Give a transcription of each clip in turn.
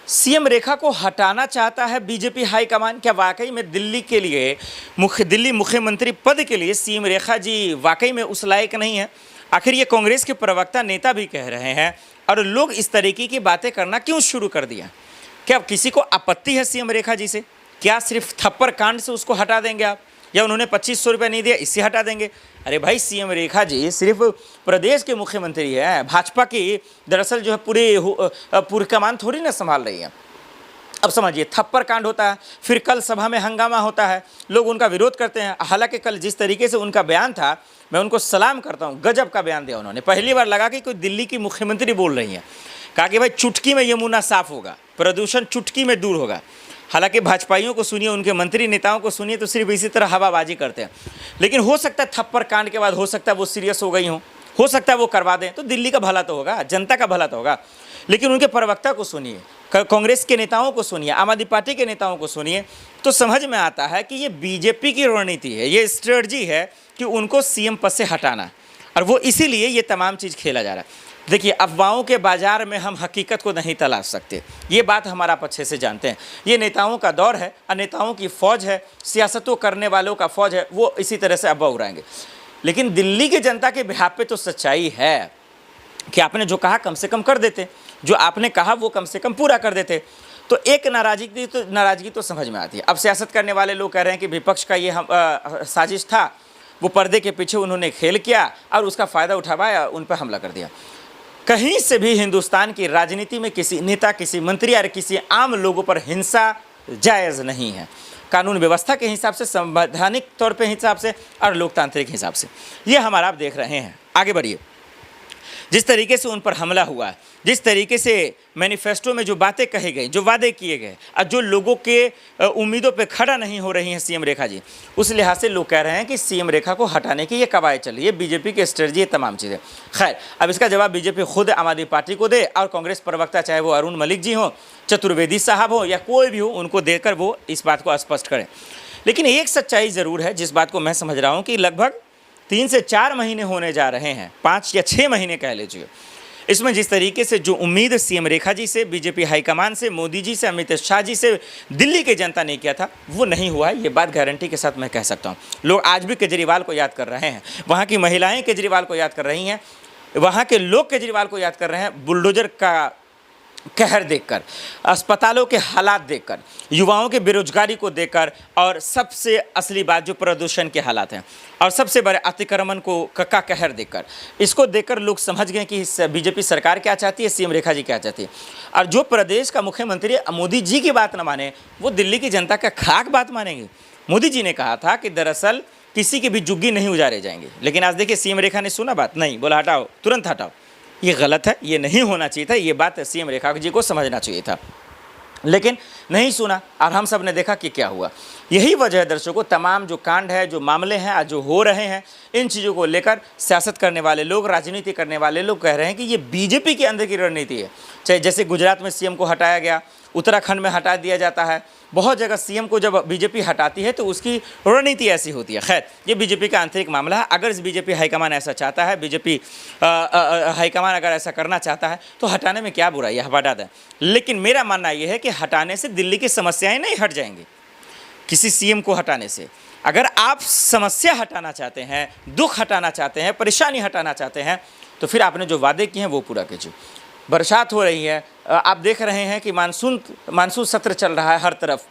CM रेखा को हटाना चाहता है बीजेपी हाईकमान। क्या वाकई में दिल्ली के लिए दिल्ली मुख्यमंत्री पद के लिए सीएम रेखा जी वाकई में उस लायक नहीं है? आखिर ये कांग्रेस के प्रवक्ता नेता भी कह रहे हैं, और लोग इस तरीके की बातें करना क्यों शुरू कर दिया? क्या किसी को आपत्ति है सीएम रेखा जी से? क्या सिर्फ थप्पड़ कांड से उसको हटा देंगे आप, या उन्होंने 2500 रुपये नहीं दिया इससे हटा देंगे? अरे भाई, सीएम रेखा जी सिर्फ प्रदेश के मुख्यमंत्री हैं, भाजपा की दरअसल जो है पूरी कमान थोड़ी ना संभाल रही है। अब समझिए, थप्पड़ कांड होता है, फिर कल सभा में हंगामा होता है, लोग उनका विरोध करते हैं। हालांकि कल जिस तरीके से उनका बयान था, मैं उनको सलाम करता हूँ, गजब का बयान दिया उन्होंने। पहली बार लगा कि कोई दिल्ली की मुख्यमंत्री बोल रही हैं। कहा कि भाई चुटकी में यमुना साफ होगा, प्रदूषण चुटकी में दूर होगा। हालांकि भाजपाइयों को सुनिए, उनके मंत्री नेताओं को सुनिए तो सिर्फ इसी तरह हवाबाजी करते हैं। लेकिन हो सकता है थप्पड़ कांड के बाद हो सकता है वो सीरियस हो गई हो सकता है वो करवा दें, तो दिल्ली का भला तो होगा, जनता का भला तो होगा। लेकिन उनके प्रवक्ता को सुनिए, कांग्रेस के नेताओं को सुनिए, आम आदमी पार्टी के नेताओं को सुनिए, तो समझ में आता है कि ये बीजेपी की रणनीति है, ये स्ट्रेटजी है कि उनको सीएम पद से हटाना, और वो इसीलिए ये तमाम चीज़ खेला जा रहा है। देखिए, अफवाहों के बाजार में हम हकीकत को नहीं तलाश सकते, ये बात हम आप अच्छे से जानते हैं। ये नेताओं का दौर है, और नेताओं की फ़ौज है, सियासतों करने वालों का फ़ौज है, वो इसी तरह से अफवाह उड़ाएंगे। लेकिन दिल्ली की जनता के बिहाफ पे तो सच्चाई है कि आपने जो कहा कम से कम कर देते, जो आपने कहा वो कम से कम पूरा कर देते। तो एक नाराज़गी तो समझ में आती है। अब सियासत करने वाले लोग कह रहे हैं कि विपक्ष का ये साजिश था, वो पर्दे के पीछे उन्होंने खेल किया और उसका फ़ायदा उठाया, उन पर हमला कर दिया। कहीं से भी हिंदुस्तान की राजनीति में किसी नेता, किसी मंत्री और किसी आम लोगों पर हिंसा जायज़ नहीं है। कानून व्यवस्था के हिसाब से, संवैधानिक तौर पे हिसाब से और लोकतांत्रिक हिसाब से ये हमारा आप देख रहे हैं। आगे बढ़िए। जिस तरीके से उन पर हमला हुआ, जिस तरीके से मैनिफेस्टो में जो बातें कही गई, जो वादे किए गए, और जो लोगों के उम्मीदों पे खड़ा नहीं हो रही हैं सीएम रेखा जी, उस लिहाज से लोग कह रहे हैं कि सीएम रेखा को हटाने की ये कवायद चल रही है, बीजेपी की स्ट्रेटजी, ये तमाम चीज़ें। खैर, अब इसका जवाब बीजेपी खुद आम आदमी पार्टी को दे, और कांग्रेस प्रवक्ता चाहे वो अरुण मलिक जी हों, चतुर्वेदी साहब हो, या कोई भी हो, उनको देकर वो इस बात को स्पष्ट करें। लेकिन एक सच्चाई ज़रूर है, जिस बात को मैं समझ रहा हूँ कि लगभग 3 से 4 महीने होने जा रहे हैं, 5 या 6 महीने कह लीजिए। इसमें जिस तरीके से जो उम्मीद सीएम रेखा जी से, बीजेपी हाईकमान से, मोदी जी से, अमित शाह जी से दिल्ली की जनता ने किया था, वो नहीं हुआ है। ये बात गारंटी के साथ मैं कह सकता हूँ। लोग आज भी केजरीवाल को याद कर रहे हैं, वहाँ की महिलाएं केजरीवाल को याद कर रही हैं, वहाँ के लोग केजरीवाल को याद कर रहे हैं, बुलडोजर का कहर देखकर, अस्पतालों के हालात देखकर, युवाओं के बेरोजगारी को देखकर, और सबसे असली बात जो प्रदूषण के हालात हैं, और सबसे बड़े अतिक्रमण का कहर देखकर, इसको देखकर लोग समझ गए कि बीजेपी सरकार क्या चाहती है, सीएम रेखा जी क्या चाहती है। और जो प्रदेश का मुख्यमंत्री मोदी जी की बात न माने, वो दिल्ली की जनता का खाक बात मानेंगे। मोदी जी ने कहा था कि दरअसल किसी की भी जुग्गी नहीं उजारे जाएंगे, लेकिन आज देखिए सीएम रेखा ने सुना बात, नहीं बोला हटाओ, तुरंत हटाओ। ये गलत है, ये नहीं होना चाहिए था, ये बात सीएम रेखा जी को समझना चाहिए था, लेकिन नहीं सुना, और हम सब ने देखा कि क्या हुआ। यही वजह है दर्शकों, तमाम जो कांड है, जो मामले हैं, जो हो रहे हैं, इन चीज़ों को लेकर सियासत करने वाले लोग, राजनीति करने वाले लोग कह रहे हैं कि ये बीजेपी के अंदर की रणनीति है। चाहे जैसे गुजरात में सीएम को हटाया गया, उत्तराखंड में हटा दिया जाता है, बहुत जगह सीएम को जब बीजेपी हटाती है तो उसकी रणनीति ऐसी होती है। खैर, ये बीजेपी का आंतरिक मामला है। अगर बीजेपी हाईकमान ऐसा चाहता है, बीजेपी हाईकमान अगर ऐसा करना चाहता है, तो हटाने में क्या बुराई है, हटा दें। लेकिन मेरा मानना यह है कि हटाने से दिल्ली की समस्याएं नहीं हट जाएंगी, किसी सीएम को हटाने से। अगर आप समस्या हटाना चाहते हैं, दुख हटाना चाहते हैं, परेशानी हटाना चाहते हैं, तो फिर आपने जो वादे किए हैं वो पूरा कीजिए। बरसात हो रही है, आप देख रहे हैं कि मानसून सत्र चल रहा है हर तरफ,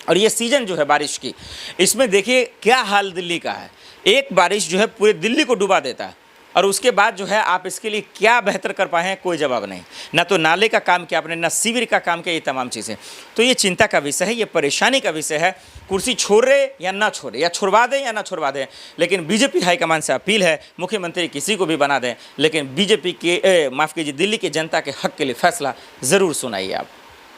और ये सीज़न जो है बारिश की, इसमें देखिए क्या हाल दिल्ली का है। एक बारिश जो है पूरे दिल्ली को डुबा देता है, और उसके बाद जो है आप इसके लिए क्या बेहतर कर पाए हैं, कोई जवाब नहीं। ना तो नाले का काम किया आपने, ना सीवर का काम किया, ये तमाम चीज़ें। तो ये चिंता का विषय है, ये परेशानी का विषय है। कुर्सी छोड़े या ना छोड़े, या छुड़वा दें या ना छुड़वा दें, लेकिन बीजेपी हाईकमान से अपील है, मुख्यमंत्री किसी को भी बना दें, लेकिन बीजेपी के माफ़ कीजिए, दिल्ली की जनता के हक के लिए फैसला ज़रूर सुनाइए आप।